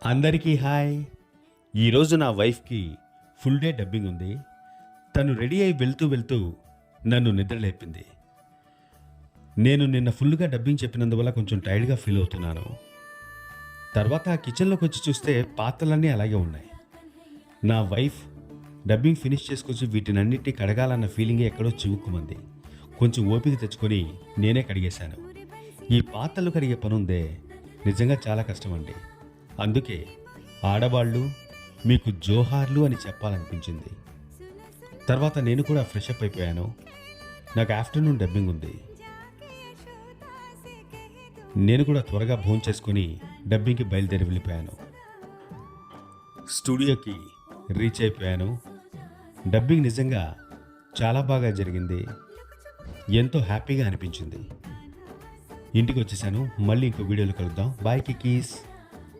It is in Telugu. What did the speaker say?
అందరికీ హాయ్. ఈరోజు నా వైఫ్కి ఫుల్ డే డబ్బింగ్ ఉంది. తను రెడీ అయి వెళ్తూ వెళ్తూ నన్ను నిద్రలేపింది. నేను నిన్న ఫుల్గా డబ్బింగ్ చెప్పినందువల్ల కొంచెం టైర్డ్గా ఫీల్ అవుతున్నాను. తర్వాత ఆ కిచెన్లోకి వచ్చి చూస్తే పాత్రలన్నీ అలాగే ఉన్నాయి. నా వైఫ్ డబ్బింగ్ ఫినిష్ చేసుకొచ్చి వీటినన్నిటినీ కడగాలన్న ఫీలింగే ఎక్కడో చివుక్కుమంది. కొంచెం ఓపిక తెచ్చుకొని నేనే కడిగేశాను. ఈ పాత్రలు కడిగే పనుందే నిజంగా చాలా కష్టమండి. అందుకే ఆడవాళ్ళు మీకు జోహార్లు అని చెప్పాలనిపించింది. తర్వాత నేను కూడా ఫ్రెష్ అప్ అయిపోయాను. నాకు ఆఫ్టర్నూన్ డబ్బింగ్ ఉంది. నేను కూడా త్వరగా భోంచేసుకొని డబ్బింగ్కి బయలుదేరి వెళ్ళిపోయాను. స్టూడియోకి రీచ్ అయిపోయాను. డబ్బింగ్ నిజంగా చాలా బాగా జరిగింది. ఎంతో హ్యాపీగా అనిపించింది. ఇంటికి వచ్చేసాను. మళ్ళీ ఇంకో వీడియోలో కలుద్దాం. బాయ్ కికీస్.